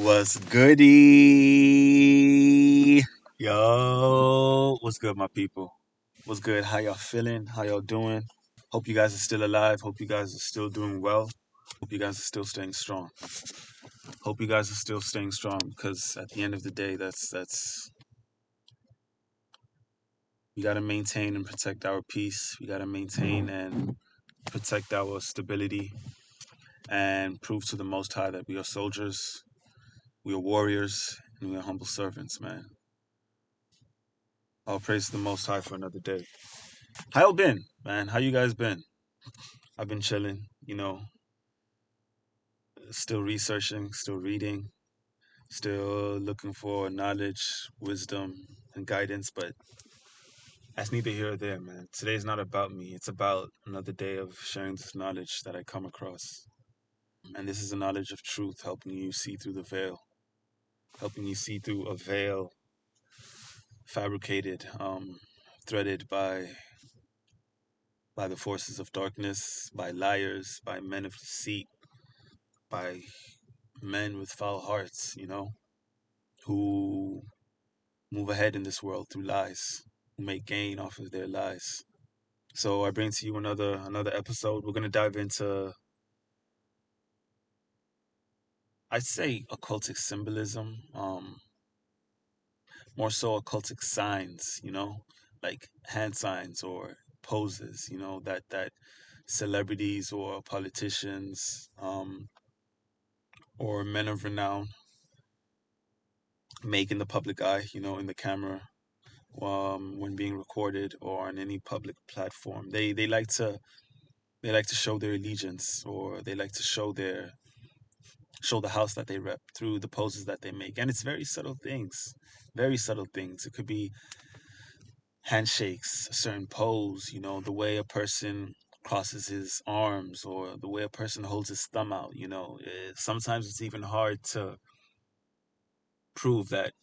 What's goody? Yo, what's good, my people? What's good? How y'all feeling? How y'all doing? Hope you guys are still alive. Hope you guys are still doing well. Hope you guys are still staying strong. Hope you guys are still staying strong because at the end of the day, that's we gotta maintain and protect our peace. We gotta maintain and protect our stability and prove to the Most High that we are soldiers, we are warriors, and we are humble servants, man. I'll praise the Most High for another day. How y'all been, man? How you guys been? I've been chilling, still researching, still reading, still looking for knowledge, wisdom, and guidance, but that's neither here or there, man. Today's not about me. It's about another day of sharing this knowledge that I come across. And this is a knowledge of truth, helping you see through the veil, helping you see through a veil fabricated, threaded by the forces of darkness, by liars, by men of deceit, by men with foul hearts, who move ahead in this world through lies, who make gain off of their lies. So I bring to you another episode. We're gonna dive into, I'd say, occultic symbolism, more so occultic signs, like hand signs or poses, that celebrities or politicians, or men of renown make in the public eye, in the camera, when being recorded or on any public platform. They like to show their allegiance, or they like to show the house that they rep through the poses that they make. And it's very subtle things. Very subtle things. It could be handshakes, a certain pose, the way a person crosses his arms or the way a person holds his thumb out, sometimes it's even hard to prove that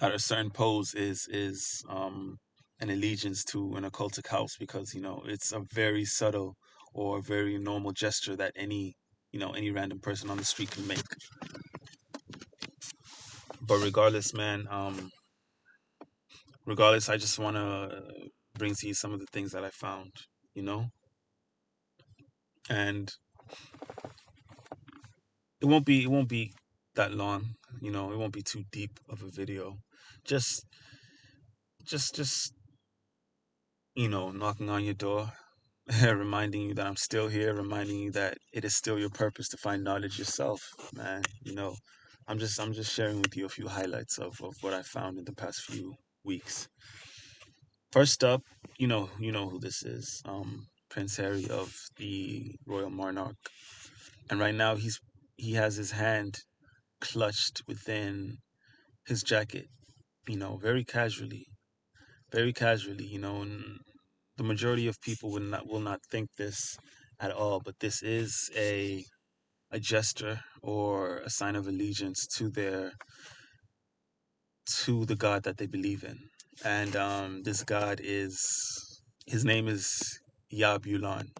a certain pose is an allegiance to an occultic house, because it's a very subtle or very normal gesture that any random person on the street can make. But regardless, man, I just want to bring to you some of the things that I found, you know and it won't be that long, it won't be too deep of a video. Just just just knocking on your door, reminding you that I'm still here, reminding you that it is still your purpose to find knowledge yourself, man. I'm just sharing with you a few highlights of what I found in the past few weeks. First up, you know who this is. Prince Harry of the Royal Monarch. And right now he has his hand clutched within his jacket, very casually. Very casually, and the majority of people will not think this at all, but this is a gesture or a sign of allegiance to the God that they believe in. And this God his name is Yabulan.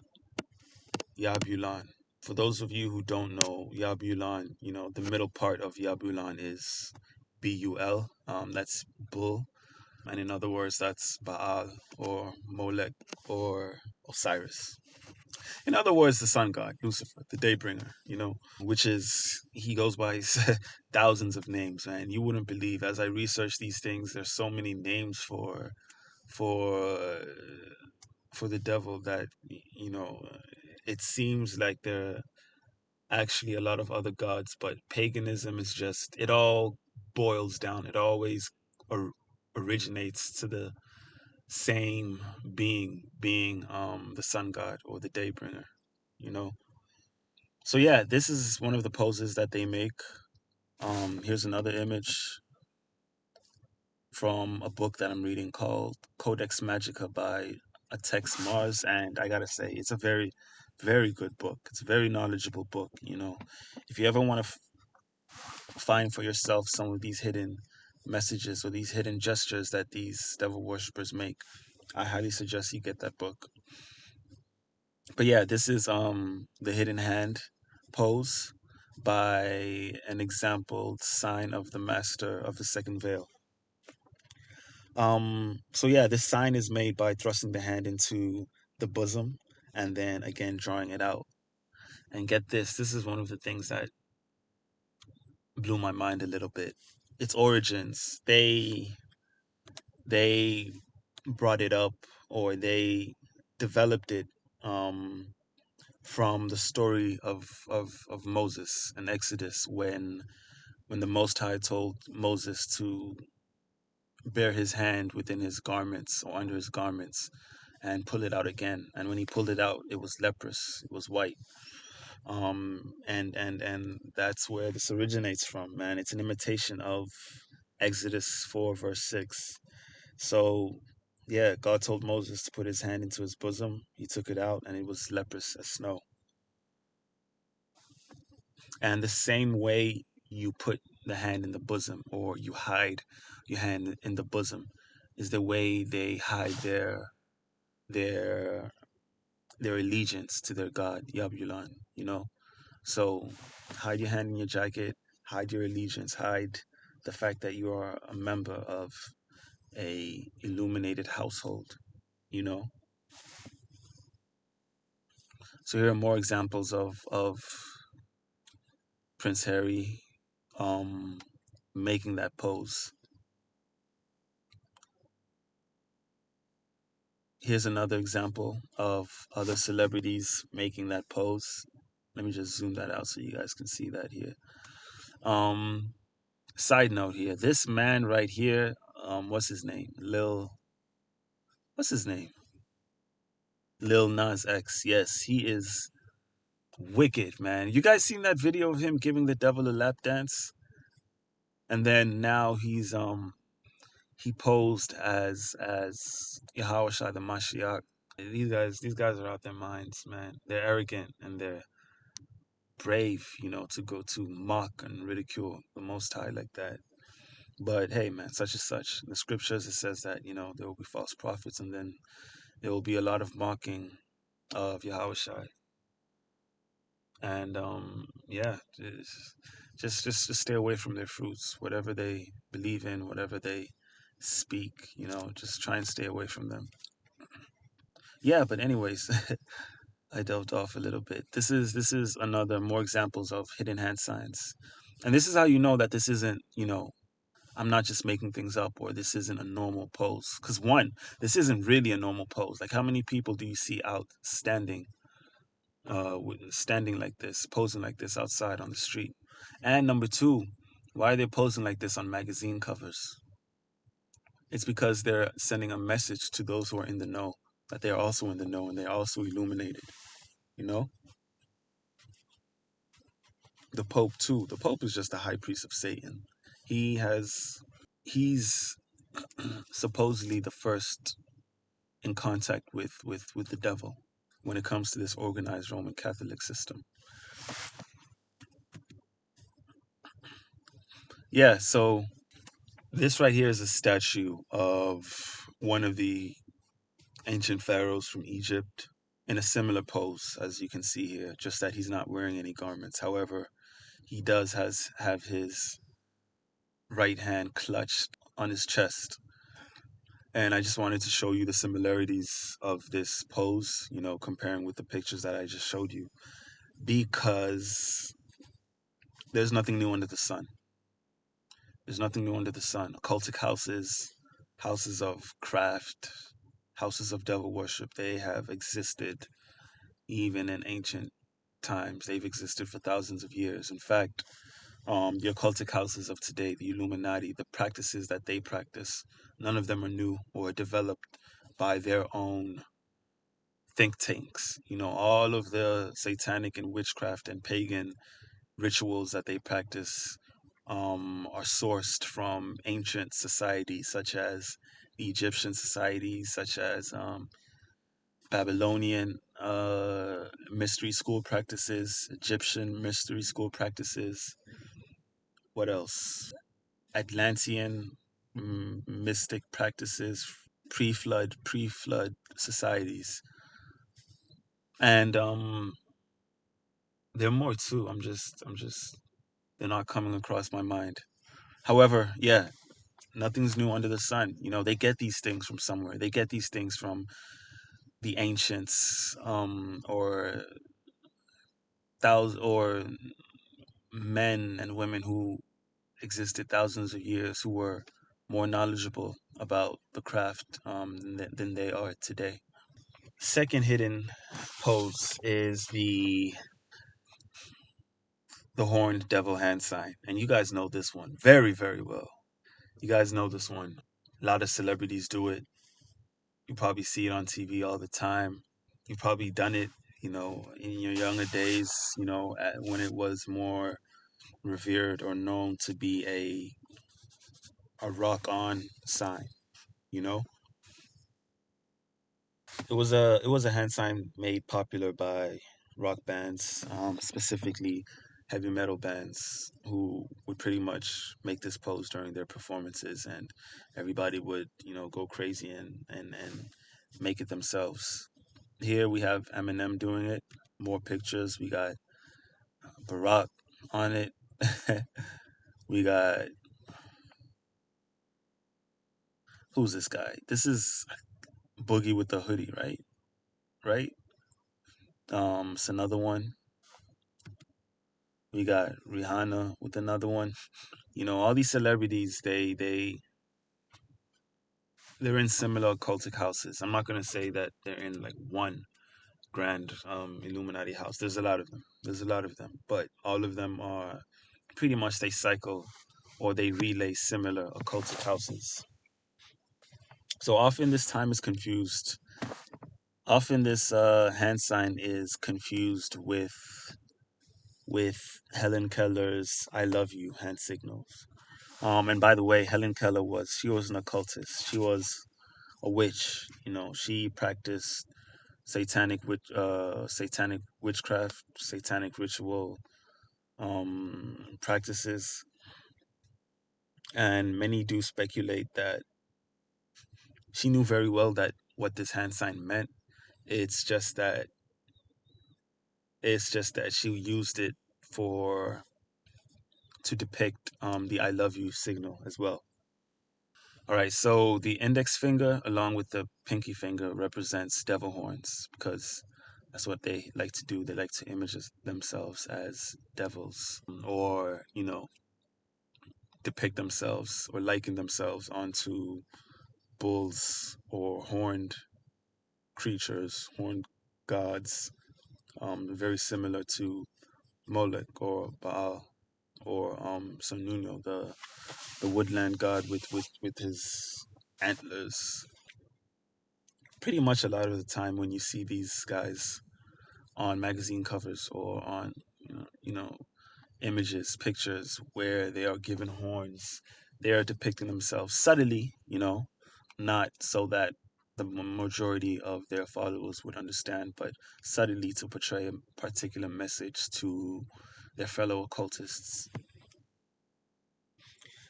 Yabulan. For those of you who don't know Yabulan, the middle part of Yabulan is Bul. That's bull, and in other words, that's Baal or Molech or Osiris. In other words, the sun god, Lucifer, the daybringer, which is, he goes by thousands of names, man. You wouldn't believe, as I research these things, there's so many names for for the devil that, it seems like there are actually a lot of other gods, but paganism is just, it all boils down, it always or, originates to the same being the sun god or the daybringer, you know so yeah, this is one of the poses that they make. Here's another image from a book that I'm reading called Codex Magica by a Tex Mars, and I gotta say, it's a very, very good book. It's a very knowledgeable book. If you ever want to find for yourself some of these hidden messages or these hidden gestures that these devil worshippers make, I highly suggest you get that book. But yeah, this is the hidden hand pose by an example sign of the master of the second veil. So yeah, this sign is made by thrusting the hand into the bosom and then again drawing it out. And get this, this is one of the things that blew my mind a little bit. Its origins, they brought it up, or they developed it um from the story of Moses and Exodus, when the Most High told Moses to bear his hand within his garments or under his garments and pull it out again. And when he pulled it out, it was leprous, it was white. And that's where this originates from, man. It's an imitation of Exodus 4 verse 6. So yeah, God told Moses to put his hand into his bosom. He took it out and it was leprous as snow. And the same way you put the hand in the bosom, or you hide your hand in the bosom, is the way they hide their their allegiance to their god Yabulan, you know. So hide your hand in your jacket, hide your allegiance, hide the fact that you are a member of a illuminated household, you know. So here are more examples of Prince Harry um making that pose. Here's another example of other celebrities making that pose. Let me just zoom that out so you guys can see that here. Um, Side note here, this man right here, what's his name? What's his name? Lil Nas X. Yes, he is wicked, man. You guys seen that video of him giving the devil a lap dance? And then now he posed as Yahweh Shai the Mashiach. These guys are out their minds, man. They're arrogant and they're brave, to go to mock and ridicule the Most High like that. But hey, man, such is such. In the scriptures, it says that, there will be false prophets, and then there will be a lot of mocking of Yahweh Shai. And yeah, just stay away from their fruits, whatever they believe in, whatever they speak, just try and stay away from them. Yeah, but anyways, I delved off a little bit. This is another more examples of hidden hand signs. And this is how you know that this isn't, I'm not just making things up, or this isn't a normal pose. Because one, this isn't really a normal pose. Like, how many people do you see out standing like this, posing like this outside on the street? And number two, why are they posing like this on magazine covers? It's because they're sending a message to those who are in the know, that they are also in the know and they're also illuminated. You know, the Pope too. The Pope is just the high priest of Satan. He has he's supposedly the first in contact with the devil when it comes to this organized Roman Catholic system. Yeah, so this right here is a statue of one of the ancient pharaohs from Egypt in a similar pose as you can see here, just that he's not wearing any garments. However, he does has have his right hand clutched on his chest. And I just wanted to show you the similarities of this pose, comparing with the pictures that I just showed you, because there's nothing new under the sun. There's nothing new under the sun. Occultic houses, houses of craft, houses of devil worship, they have existed even in ancient times. They've existed for thousands of years. In fact, the occultic houses of today, the Illuminati, the practices that they practice, none of them are new or developed by their own think tanks. All of the satanic and witchcraft and pagan rituals that they practice are sourced from ancient societies, such as the Egyptian societies, such as Babylonian mystery school practices, Egyptian mystery school practices. What else? Atlantean mystic practices, pre-flood societies, and There are more too. I'm just they're not coming across my mind. However, yeah, nothing's new under the sun. You know, they get these things from somewhere. They get these things from the ancients, or thousands, or men and women who existed thousands of years, who were more knowledgeable about the craft, than they are today. Second hidden pose is the horned devil hand sign, and you guys know this one very, very well. You guys know this one. A lot of celebrities do it. You probably see it on TV all the time. You've probably done it, in your younger days, when it was more revered or known to be a rock on sign, you know? It was a hand sign made popular by rock bands, specifically heavy metal bands, who would pretty much make this pose during their performances, and everybody would, go crazy and make it themselves. Here we have Eminem doing it. More pictures. We got Barack on it. We got, who's this guy? This is Boogie with the hoodie, right? Right. It's another one. We got Rihanna with another one. All these celebrities, they're in similar cultic houses. I'm not gonna say that they're in like one grand Illuminati house. There's a lot of them. There's a lot of them, but all of them are pretty much, they cycle or they relay similar occultic houses. So often this time is confused. Often this hand sign is confused with Helen Keller's "I love you" hand signals. And by the way, Helen Keller was an occultist. She was a witch. She practiced satanic witchcraft, satanic ritual practices, and many do speculate that she knew very well that what this hand sign meant. It's just that she used it for to depict the "I love you" signal as well. All right, so the index finger along with the pinky finger represents devil horns, because that's what they like to do. They like to image themselves as devils, or, depict themselves or liken themselves onto bulls or horned creatures, horned gods, very similar to Molech or Baal, or Sununu, the woodland god with his antlers. Pretty much a lot of the time when you see these guys on magazine covers or on, images, pictures where they are given horns, they are depicting themselves subtly, not so that the majority of their followers would understand, but subtly to portray a particular message to their fellow occultists.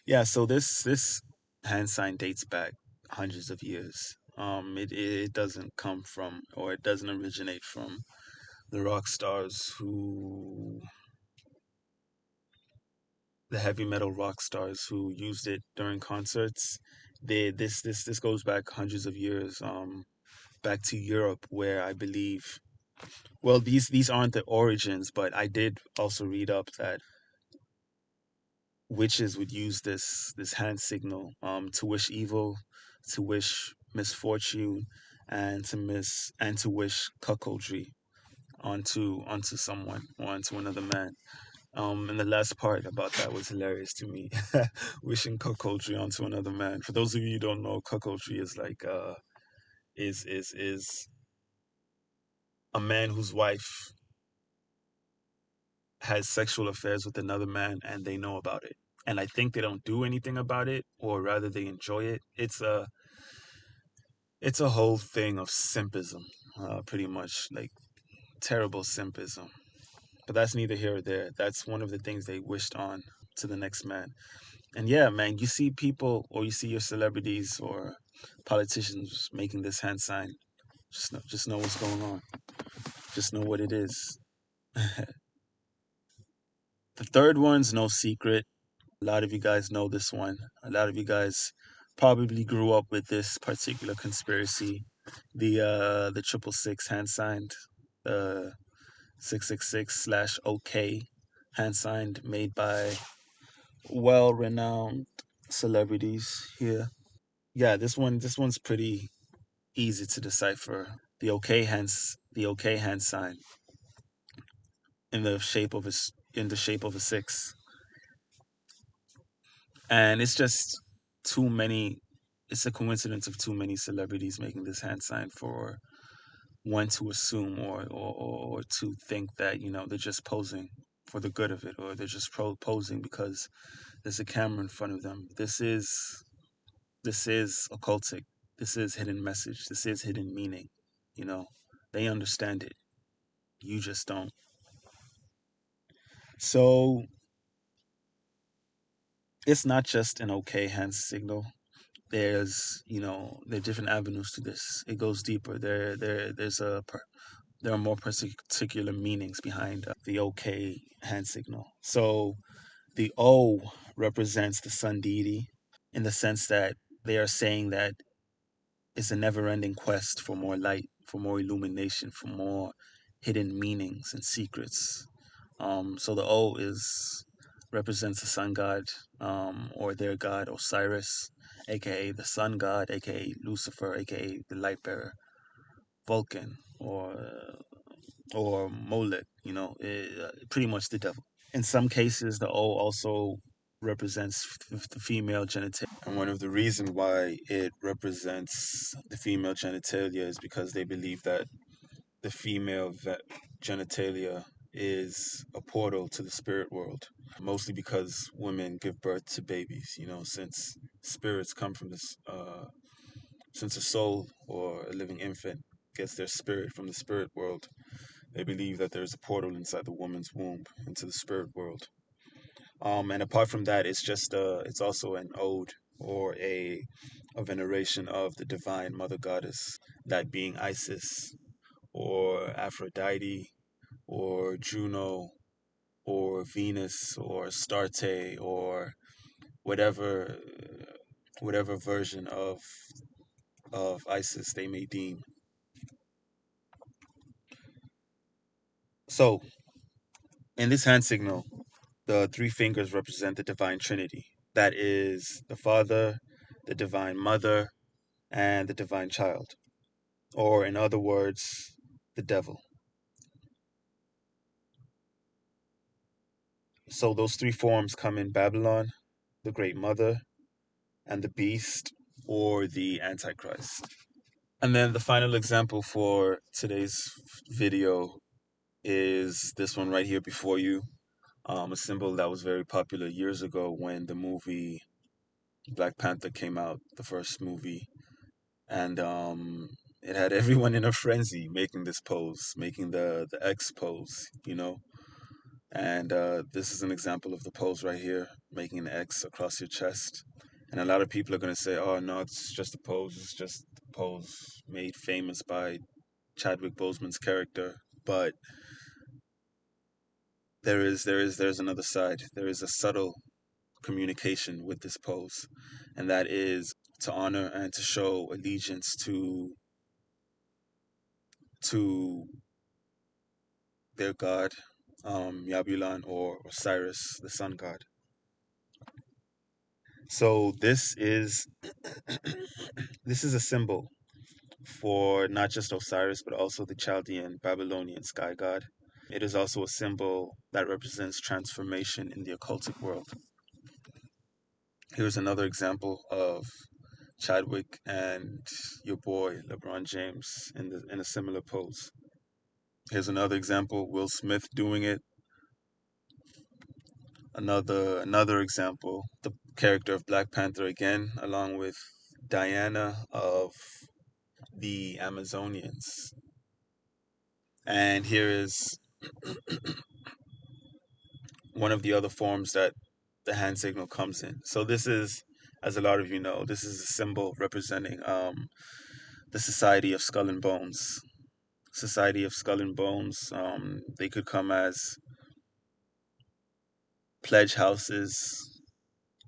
Yeah, so this hand sign dates back hundreds of years. It doesn't come from, or it doesn't originate from the rock stars the heavy metal rock stars who used it during concerts. This goes back hundreds of years, back to Europe, where I believe, well, these aren't the origins, but I did also read up that witches would use this hand signal, to wish evil, to wish misfortune, and to wish cuckoldry onto someone, or onto another man. And the last part about that was hilarious to me. Wishing cuckoldry onto another man. For those of you who don't know, cuckoldry is like, is a man whose wife has sexual affairs with another man and they know about it. And I think they don't do anything about it, or rather they enjoy it. It's a whole thing of simpism, pretty much, like terrible simpism. But that's neither here or there. That's one of the things they wished on to the next man. And yeah, man, you see people, or you see your celebrities or politicians making this hand sign. Just know what's going on. Just know what it is. The third one's no secret. A lot of you guys know this one. A lot of you guys probably grew up with this particular conspiracy. The 666 hand signed, 666 slash OK hand signed, made by well renowned celebrities here. Yeah, this one's pretty easy to decipher. The OK hand sign in the shape of a six, and it's just too many. It's a coincidence of too many celebrities making this hand sign for one to assume or to think that they're just posing for the good of it, or they're just posing because there's a camera in front of them. This is occultic. This is hidden message. This is hidden meaning. You know, they understand it. You just don't. So it's not just an okay hand signal. There are different avenues to this. It goes deeper. There are more particular meanings behind the okay hand signal. So the O represents the sun deity in the sense that they are saying that it's a never-ending quest for more light, for more illumination, for more hidden meanings and secrets. So the O is represents the sun god, or their god Osiris, aka the sun god, aka Lucifer, aka the light bearer, Vulcan, or Molech. Pretty much the devil. In some cases, the O also represents the female genitalia. And one of the reasons why it represents the female genitalia is because they believe that the genitalia is a portal to the spirit world. Mostly because women give birth to babies, since spirits come from this, since a soul or a living infant gets their spirit from the spirit world, they believe that there's a portal inside the woman's womb into the spirit world. And apart from that, it's also an ode or a veneration of the divine mother goddess, that being Isis or Aphrodite or Juno or Venus or Astarte or whatever whatever version of Isis they may deem. So in this hand signal, the three fingers represent the divine trinity. That is the Father, the divine mother, and the divine child. Or in other words, the devil. So those three forms come in Babylon, the Great Mother, and the Beast, or the Antichrist. And then the final example for today's video is this one right here before you. A symbol that was very popular years ago when the movie Black Panther came out, the first movie, and it had everyone in a frenzy making this pose, making the X pose, And this is an example of the pose right here, making an X across your chest. And a lot of people are going to say, oh, no, it's just a pose. It's just a pose made famous by Chadwick Boseman's character. But there's another side. There is a subtle communication with this pose, and that is to honor and to show allegiance to their god, Yabulan or Osiris, the sun god. So this is a symbol for not just Osiris but also the Chaldean Babylonian sky god. It is also a symbol that represents transformation in the occultic world. Here's another example of Chadwick and your boy LeBron James in a similar pose. Here's another example, Will Smith doing it. Another example, the character of Black Panther again, along with Diana of the Amazonians. And here is one of the other forms that the hand signal comes in. So this is, as a lot of you know, this is a symbol representing the Society of Skull and Bones. Society of Skull and Bones. They could come as pledge houses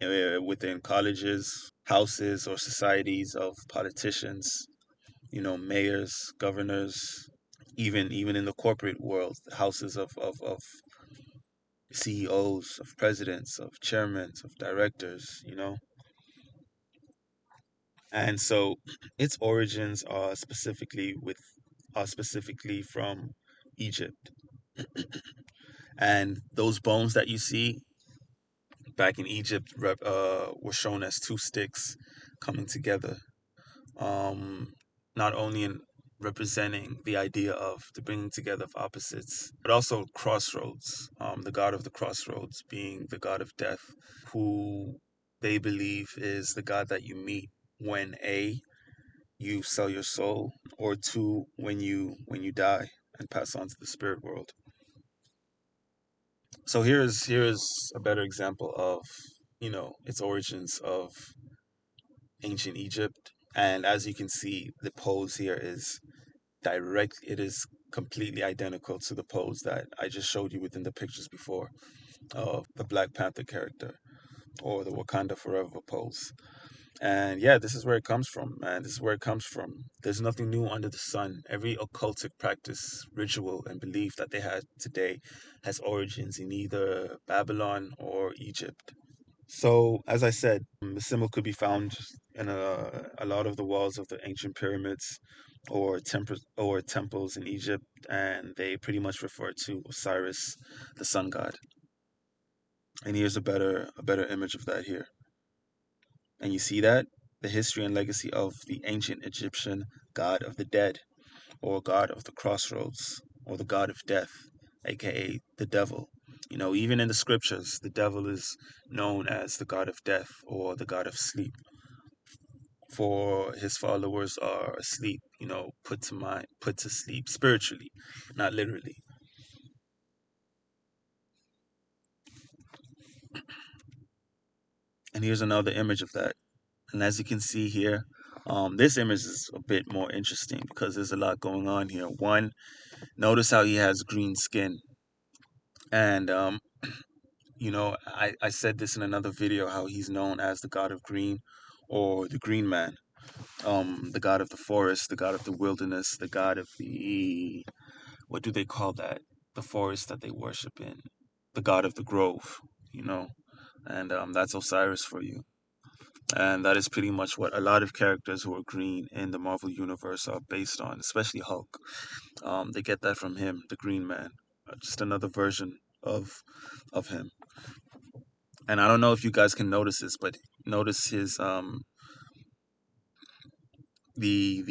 within colleges, houses or societies of politicians, mayors, governors, even in the corporate world, houses of CEOs, of presidents, of chairmen, of directors. And so its origins are specifically from Egypt. And those bones that you see back in Egypt were shown as two sticks coming together, um, not only in representing the idea of the bringing together of opposites, but also crossroads, the god of the crossroads being the god of death, who they believe is the god that you meet when you sell your soul, or two, when you die and pass on to the spirit world. So here's a better example of its origins of ancient Egypt. And as you can see, the pose here is it is completely identical to the pose that I just showed you within the pictures before of the Black Panther character, or the Wakanda Forever pose. And yeah, this is where it comes from, man. This is where it comes from. There's nothing new under the sun. Every occultic practice, ritual, and belief that they had today has origins in either Babylon or Egypt. So, as I said, the symbol could be found in a lot of the walls of the ancient pyramids or temples in Egypt, and they pretty much refer to Osiris, the sun god. And here's a better image of that here. And you see that the history and legacy of the ancient Egyptian god of the dead, or god of the crossroads, or the god of death, aka the devil. Even in the scriptures, the devil is known as the god of death or the god of sleep, for his followers are asleep, put to sleep spiritually, not literally. And here's another image of that. And as you can see here, this image is a bit more interesting because there's a lot going on here. One, notice how he has green skin. And I said this in another video, how he's known as the god of green, or the green man, the god of the forest, the god of the wilderness, the god of the, what do they call that? The forest that they worship in, the god of the grove, you know, and that's Osiris for you. And that is pretty much what a lot of characters who are green in the Marvel universe are based on, especially Hulk. They get that from him, the Green Man, just another version of him. And I don't know if you guys can notice this, but notice his the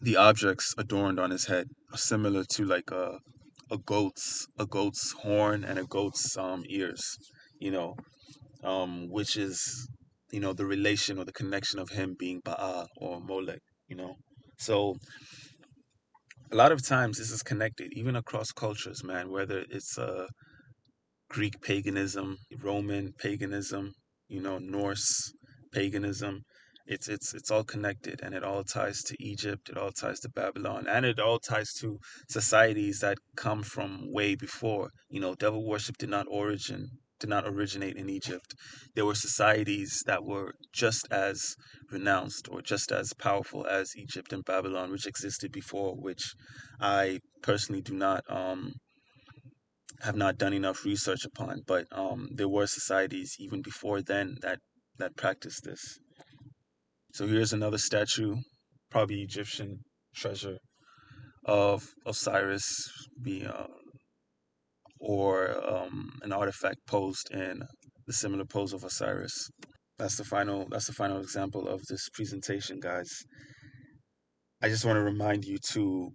the objects adorned on his head are similar to like a goat's horn and a goat's ears, you know, which is the relation or the connection of him being Baal or Molech, you know. So a lot of times this is connected even across cultures, man, whether it's Greek paganism, Roman paganism, Norse paganism. It's all connected, and it all ties to Egypt, it all ties to Babylon, and it all ties to societies that come from way before. Devil worship did not originate in Egypt. There were societies that were just as renounced or just as powerful as Egypt and Babylon, which existed before, which I personally do not have not done enough research upon, but there were societies even before then that practiced this. So here's another statue, probably Egyptian treasure of Osiris, or an artifact posed in the similar pose of Osiris. That's the final example of this presentation, guys. I just want to remind you to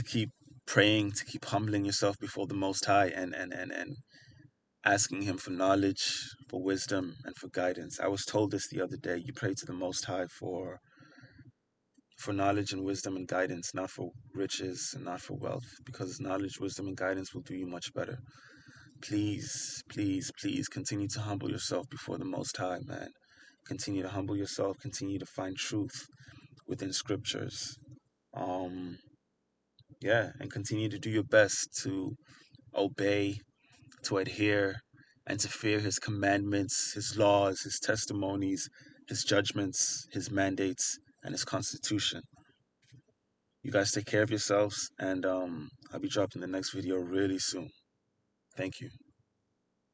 keep praying, to keep humbling yourself before the Most High, and asking him for knowledge, for wisdom, and for guidance. I was told this the other day. You pray to the Most High for knowledge and wisdom and guidance, not for riches and not for wealth, because knowledge, wisdom, and guidance will do you much better. Please, please, please continue to humble yourself before the Most High, man. Continue to humble yourself. Continue to find truth within scriptures. Yeah, and continue to do your best to obey, to adhere, and to fear his commandments, his laws, his testimonies, his judgments, his mandates, and his constitution. You guys take care of yourselves, and I'll be dropping the next video really soon. Thank you.